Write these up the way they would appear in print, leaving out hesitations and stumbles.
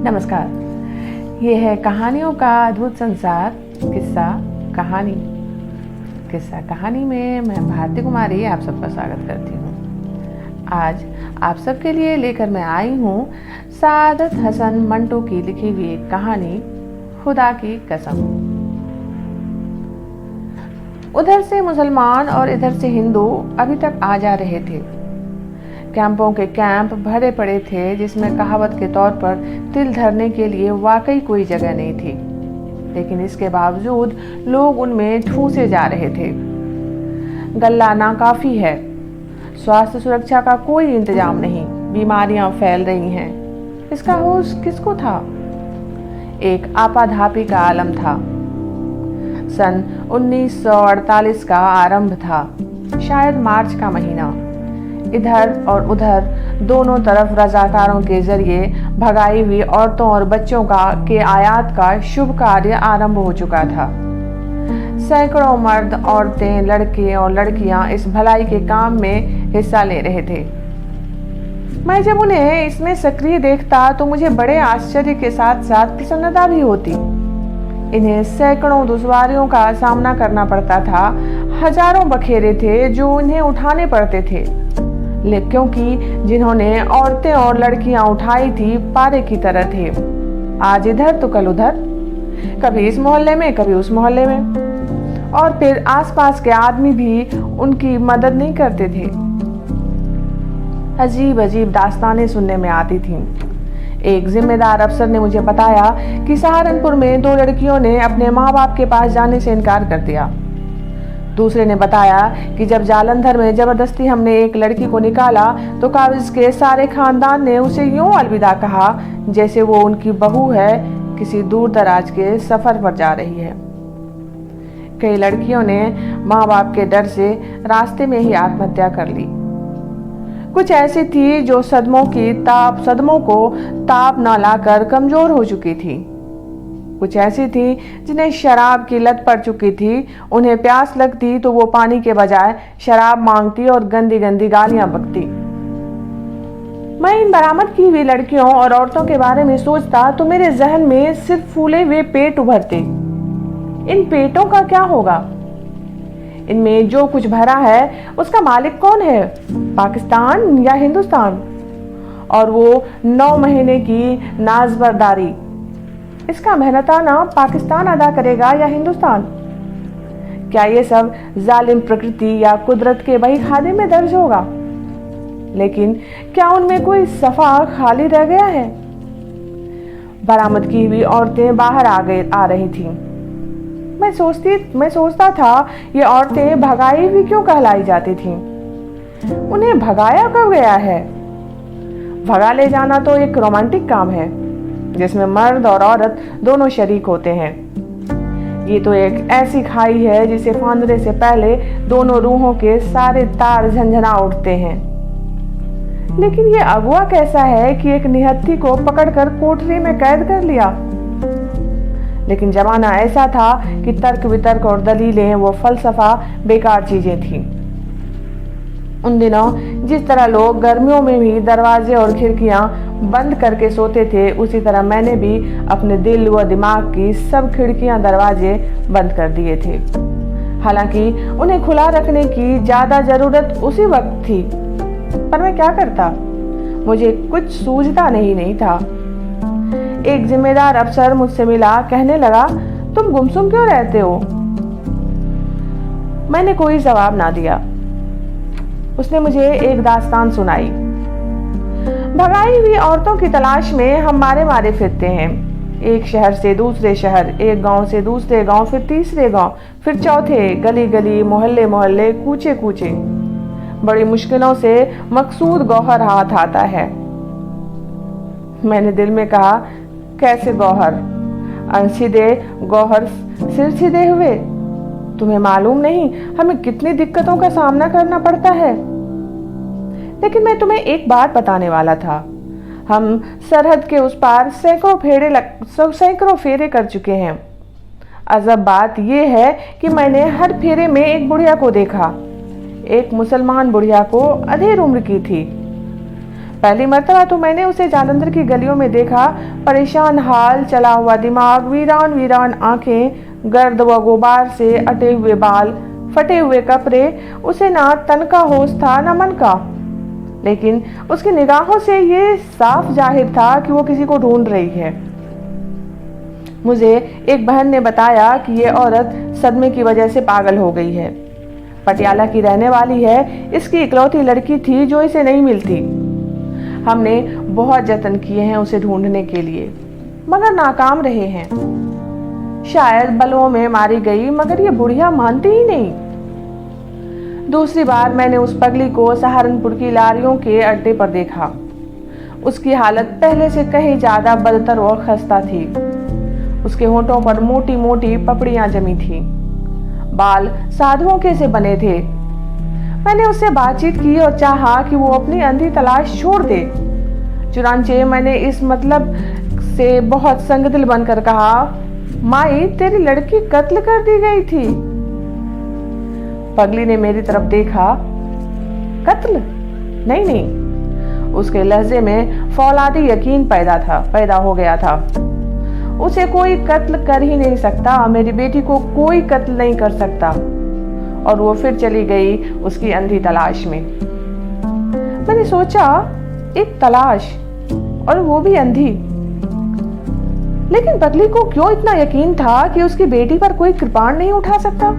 नमस्कार। ये है कहानियों का अद्भुत संसार, किस्सा कहानी। किस्सा कहानी में मैं भारती कुमारी आप सबका स्वागत करती हूँ। आज आप सबके लिए लेकर मैं आई हूँ सादत हसन मंटो की लिखी हुई एक कहानी, खुदा की कसम। उधर से मुसलमान और इधर से हिंदू अभी तक आ जा रहे थे। कैंपों के कैंप भरे पड़े थे, जिसमें कहावत के तौर पर तिल धरने के लिए वाकई कोई जगह नहीं थी, लेकिन इसके बावजूद लोग उनमें ठूसे जा रहे थे। गल्ला नाकाफी है, स्वास्थ्य सुरक्षा का कोई इंतजाम नहीं, बीमारियां फैल रही हैं। इसका होश किसको था? एक आपाधापी का आलम था। सन 1948 का आरंभ था, शायद मार्च का महीना। इधर और उधर दोनों तरफ रजाकारों के जरिए भगाई हुई औरतों और बच्चों के आयात का शुभ कार्य आरंभ हो चुका था। सैकड़ों मर्द, औरतें, लड़के और लड़कियां इस भलाई के काम में हिस्सा ले रहे थे। मैं जब उन्हें इसमें सक्रिय देखता तो मुझे बड़े आश्चर्य के साथ साथ प्रसन्नता भी होती। इन्हें सैकड़ों दुश्वारियों का सामना करना पड़ता था। हजारों बखेरे थे जो इन्हें उठाने पड़ते थे, क्योंकि जिन्होंने औरतें और लड़कियां उठाई थी पारे की तरह थे। आज इधर तो कल उधर, कभी इस मोहल्ले में कभी उस मोहल्ले में, और फिर आसपास के आदमी भी उनकी मदद नहीं करते थे। अजीब अजीब दास्तानें सुनने में आती थीं। एक जिम्मेदार अफसर ने मुझे बताया कि सहारनपुर में 2 लड़कियों ने अपने माँ बाप के पास जाने से इनकार कर दिया। दूसरे ने बताया कि जब जालंधर में जबरदस्ती हमने एक लड़की को निकाला तो काबिज के सारे खानदान ने उसे यूं अलविदा कहा जैसे वो उनकी बहू है, किसी दूर दराज के सफर पर जा रही है। कई लड़कियों ने माँ बाप के डर से रास्ते में ही आत्महत्या कर ली। कुछ ऐसी थी जो सदमों को ताप न लाकर कमजोर हो चुकी थी। कुछ ऐसी थी जिन्हें शराब की लत पड़ चुकी थी। उन्हें प्यास लगती तो वो पानी के बजाय शराब मांगती और गंदी गंदी गालियां बकती। मैं इन बरामद की हुई लड़कियों और औरतों के बारे में सोचता तो मेरे जहन में सिर्फ फूले हुए पेट उभरते। इन पेटों का क्या होगा? इनमें जो कुछ भरा है उसका मालिक कौन है, पाकिस्तान या हिंदुस्तान? और वो 9 महीने की नाजबरदारी, इसका मेहनताना पाकिस्तान अदा करेगा या हिंदुस्तान? क्या ये सब जालिम प्रकृति या कुदरत के बही खाने में दर्ज होगा? लेकिन क्या उनमें कोई सफा खाली रह गया है? बरामद की हुई औरतें बाहर आ रही थीं। मैं सोचता था ये औरतें भगाई हुई क्यों कहलाई जाती थीं? उन्हें भगाया कब गया है? भगा ले जाना तो एक रोमांटिक काम है जिसमें मर्द और औरत दोनों शरीक होते हैं। ये तो एक ऐसी खाई है जिसे फांदने से पहले दोनों रूहों के सारे तार झंझना उठते हैं। लेकिन ये अगुआ कैसा है कि एक निहत्थी को पकड़कर कोठरी में कैद कर लिया। लेकिन जमाना ऐसा था कि तर्क वितर्क और दलीलें वो फलसफा बेकार चीजें थीं। उन दिनों जिस तरह लोग गर्मियों में भी दरवाजे और खिड़कियां बंद करके सोते थे, उसी तरह मैंने भी अपने दिल व दिमाग की सब खिड़कियां दरवाजे बंद कर दिए थे। हालांकि उन्हें खुला रखने की ज्यादा जरूरत उसी वक्त थी, पर मैं क्या करता? मुझे कुछ सूझता नहीं था। एक जिम्मेदार अफसर मुझसे मिला, कहने लगा, तुम गुमसुम क्यों रहते हो? मैंने कोई जवाब ना दिया। उसने मुझे एक दास्तान सुनाई। भगाई हुई औरतों की तलाश में हम मारे फिरते हैं, एक शहर से दूसरे शहर, एक गांव से दूसरे गांव, फिर तीसरे गांव, फिर चौथे, गली गली, मोहल्ले मोहल्ले, कूचे कूचे। बड़ी मुश्किलों से मकसूद गौहर हाथ आता है। मैंने दिल में कहा, कैसे गौहर? अनसीधे गौहर सिर सीधे हुए। तुम्हें मालूम नहीं हमें कितनी दिक्कतों का सामना करना पड़ता है। लेकिन मैं तुम्हें एक बात बताने वाला था। हम सरहद के उस पार सैकड़ों फेरे कर चुके हैं। अजब बात यह है कि मैंने हर फेरे में एक बुढ़िया को देखा। एक मुसलमान बुढ़िया को अधेड़ उम्र की थी। पहली मर्तबा तो मैंने उसे जालंधर की गलियों में देखा, परेशान हाल, चला हुआ दिमाग, वीरान वीरान आंखें, गर्द व गुबार से अटे हुए बाल, फटे हुए कपड़े। उसे ना तन का होश था ना मन का, लेकिन उसकी निगाहों से ये साफ जाहिर था कि वो किसी को ढूंढ रही है। मुझे एक बहन ने बताया कि ये औरत सदमे की वजह से पागल हो गई है। पटियाला की रहने वाली है, इसकी इकलौती लड़की थी जो इसे नहीं मिलती। हमने बहुत जतन किए हैं उसे ढूंढने के लिए, मगर नाकाम रहे हैं। शायद बलुओं में मारी गई, मगर ये बुढ़िया मानती ही नहीं। दूसरी बार मैंने उस पगली को सहारनपुर की लारियों के अड्डे पर देखा। उसकी हालत पहले से कहीं ज्यादा बदतर और खस्ता थी। उसके होठों पर मोटी मोटी पपड़ियां जमी थी, बाल साधुओं के से बने थे। मैंने उससे बातचीत की और चाहा कि वो अपनी अंधी तलाश छोड़ दे। चुनांचे मैंने इस मतलब से बहुत संगदिल बनकर कहा, माई तेरी लड़की कत्ल कर दी गई थी। पगली ने मेरी तरफ देखा। कत्ल? नहीं नहीं। उसके लहजे में फौलादी यकीन पैदा हो गया था। उसे कोई कत्ल कर ही नहीं सकता, मेरी बेटी को कोई कत्ल नहीं कर सकता। और वो फिर चली गई उसकी अंधी तलाश में। मैंने सोचा, एक तलाश और वो भी अंधी। लेकिन पगली को क्यों इतना यकीन था कि उसकी बेटी पर कोई कृपाण नहीं उठा सकता,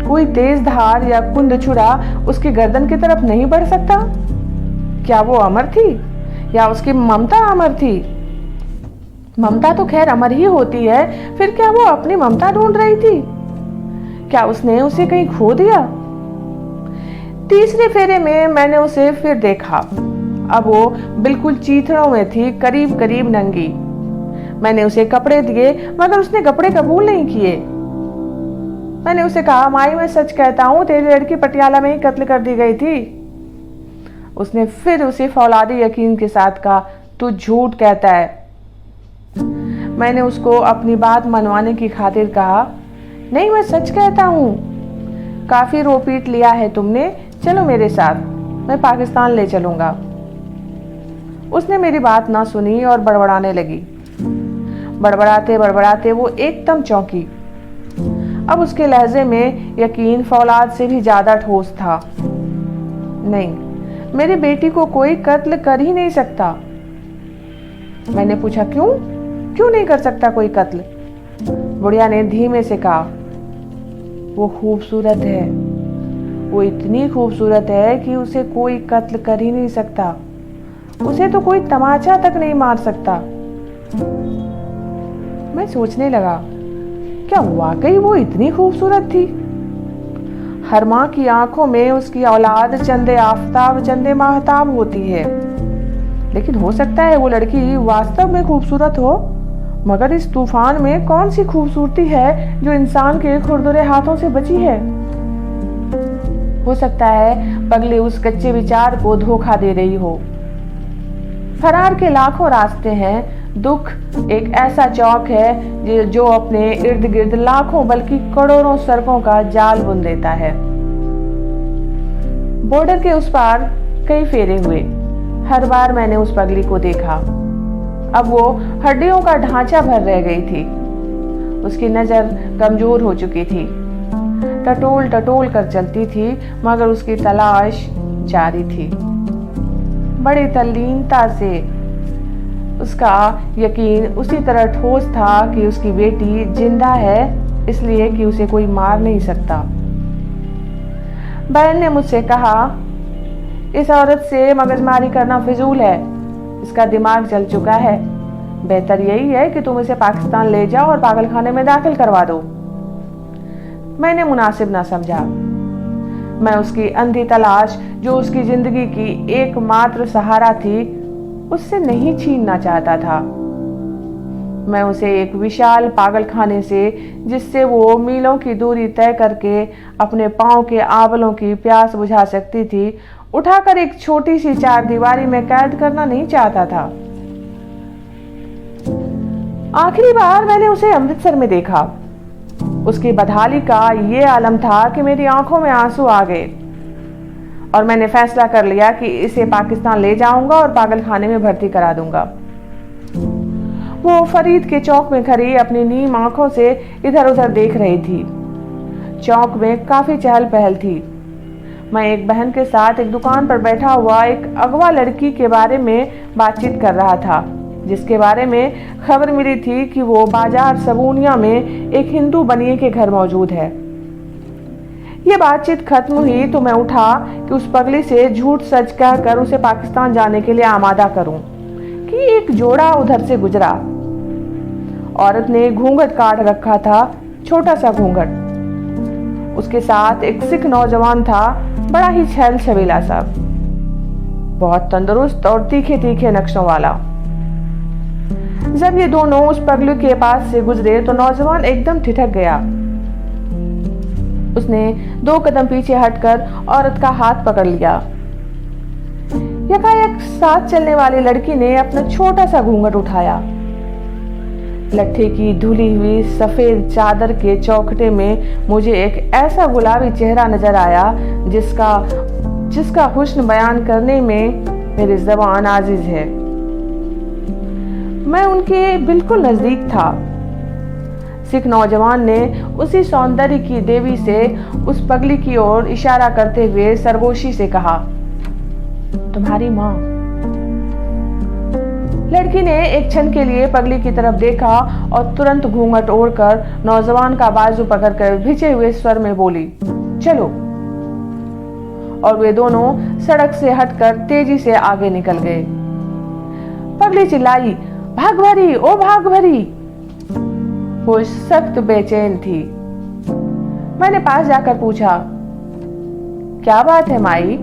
कोई तेज धार या कुंद छुरा उसकी गर्दन की तरफ नहीं बढ़ सकता? क्या वो अमर थी या उसकी ममता अमर थी? ममता तो खैर अमर ही होती है, फिर क्या वो अपनी ममता ढूंढ रही थी? क्या उसने उसे कहीं खो दिया? तीसरे फेरे में मैंने उसे फिर देखा। अब वो बिल्कुल चीथड़ों में थी, करीब करीब नंगी। मैंने उसे कपड़े दिए, मगर उसने कपड़े कबूल नहीं किए। मैंने उसे कहा, माई मैं सच कहता हूँ, तेरी लड़की पटियाला में ही कत्ल कर दी गई थी। उसने फिर उसे फौलादी यकीन के साथ कहा, तू झूठ कहता है। मैंने उसको अपनी बात मनवाने की खातिर कहा, नहीं मैं सच कहता हूँ। काफी रो पीट लिया है तुमने, चलो मेरे साथ, मैं पाकिस्तान ले चलूंगा। उसने मेरी बात ना सुनी और बड़बड़ाने लगी। बड़बड़ाते बड़बड़ाते वो एकदम चौंकी। अब उसके लहजे में यकीन फौलाद से भी ज्यादा ठोस था। नहीं, मेरी बेटी को कोई कत्ल कर ही नहीं सकता। मैंने पूछा, क्यों नहीं कर सकता कोई कत्ल? बुढ़िया ने धीमे से कहा, वो खूबसूरत है, वो इतनी खूबसूरत है कि उसे कोई कत्ल कर ही नहीं सकता। उसे तो कोई तमाचा तक नहीं मार सकता। मैं सोचने लगा, क्या वाकई वो इतनी खूबसूरत थी? हर माँ की आंखों में उसकी औलाद चंदे आफताब चंदे माहताब होती है, लेकिन हो सकता है वो लड़की वास्तव में खूबसूरत हो, मगर इस तूफान में कौन सी खूबसूरती है जो इंसान के खुरदुरे हाथों से बची है? हो सकता है पगली उस कच्चे विचार को धोखा दे रही हो। फरार के लाखों रास्ते हैं, दुख एक ऐसा चौक है जो अपने इर्द गिर्द लाखों बल्कि करोड़ों सड़कों का जाल बुन देता है। बॉर्डर के उस पार कई फेरे हुए। हर बार मैंने उस पगली को देखा। अब वो हड्डियों का ढांचा भर रह गई थी। उसकी नजर कमजोर हो चुकी थी। टटोल टटोल कर चलती थी, मगर उसकी तलाश जारी थी। बड़ी तल्लीनता से उसका यकीन उसी तरह ठोस था कि उसकी बेटी जिंदा है, इसलिए कि उसे कोई मार नहीं सकता। बहन ने मुझसे कहा, इस औरत से मगजमारी करना फिजूल है, इसका दिमाग जल चुका है। बेहतर यही है कि तुम इसे पाकिस्तान ले जाओ और पागलखाने में दाखिल करवा दो। मैंने मुनासिब ना समझा। मैं उसकी अंधी तलाश, जो उसकी जिंदगी की एकमात्र सहारा थी, उससे नहीं छीनना चाहता था। मैं उसे एक विशाल पागलखाने से, जिससे वो मीलों की दूरी तय करके अपने पांव के आंवलों की प्यास बुझा सकती थी, उठाकर एक छोटी सी चार दीवारी में कैद करना नहीं चाहता था। आखिरी बार मैंने उसे अमृतसर में देखा। उसकी बदहाली का ये आलम था कि मेरी आंखों में आंसू आ गए और मैंने फैसला कर लिया कि इसे पाकिस्तान ले जाऊंगा और पागल खाने में भर्ती करा दूंगा। वो फरीद के चौक में खड़ी अपनी नीम आंखों से इधर उधर देख रही थी। चौक में काफी चहल पहल थी। मैं एक बहन के साथ एक दुकान पर बैठा हुआ एक अगवा लड़की के बारे में बातचीत कर रहा था, जिसके बारे में खबर मिली थी कि वो बाजार सबूनिया में एक हिंदू बनिए के घर मौजूद है। ये बातचीत खत्म हुई तो मैं उठा कि उस पगली से झूठ सच कहकर उसे पाकिस्तान जाने के लिए आमादा करूं कि एक जोड़ा उधर से गुजरा। औरत ने घूंघट काट रखा था, छोटा सा घूंघट। उसके साथ एक सिख नौजवान था, बड़ा ही छैल छबीला सा, बहुत तंदुरुस्त और तीखे तीखे नक्शों वाला। जब ये दोनों उस पगलू के पास से गुजरे तो नौजवान एकदम ठिठक गया। उसने 2 कदम पीछे हटकर औरत का हाथ पकड़ लिया। यकायक साथ चलने वाली लड़की ने अपना छोटा सा घूंघट उठाया। लट्ठे की धुली हुई सफेद चादर के चौखटे में मुझे एक ऐसा गुलाबी चेहरा नजर आया जिसका हुस्न बयान करने में मेरी ज़बान आजिज है। मैं उनके बिल्कुल नजदीक था। सिख नौजवान ने उसी सौंदर्य की देवी से उस पगली की ओर इशारा करते हुए सरगोशी से कहा, तुम्हारी माँ। लड़की ने एक क्षण के लिए पगली की तरफ देखा और तुरंत घूंघट ओढ़कर नौजवान का बाजू पकड़कर भिजे हुए स्वर में बोली, चलो। और वे दोनों सड़क से हटकर तेजी से आगे निकल गए। पगली चिल्लाई, भाग भरी, ओ भाग भरी। वो सख्त बेचैन थी। मैंने पास जाकर पूछा, क्या बात है माई?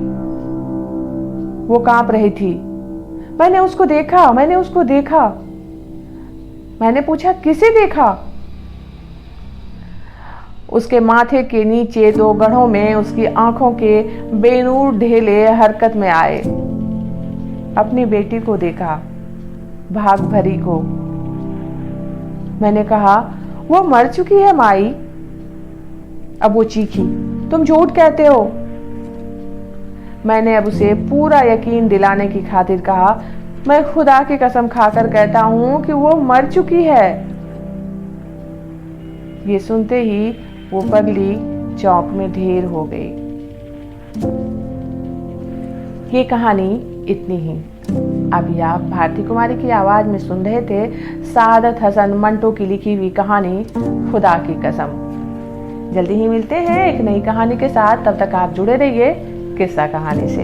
वो कांप रही थी। मैंने उसको देखा। मैंने पूछा, किसे देखा? उसके माथे के नीचे 2 गढ़ों में उसकी आंखों के बेनूर ढेले हरकत में आए। अपनी बेटी को देखा, भाग भरी को। मैंने कहा, वो मर चुकी है माई। अब वो चीखी, तुम झूठ कहते हो। मैंने अब उसे पूरा यकीन दिलाने की खातिर कहा, मैं खुदा की कसम खाकर कहता हूं कि वो मर चुकी है। ये सुनते ही वो पगली चौक में ढेर हो गई। ये कहानी इतनी ही। अभी आप भारती कुमारी की आवाज में सुन रहे थे सादत हसन मंटो की लिखी हुई कहानी खुदा की कसम। जल्दी ही मिलते हैं एक नई कहानी के साथ। तब तक आप जुड़े रहिए किस्सा कहानी से।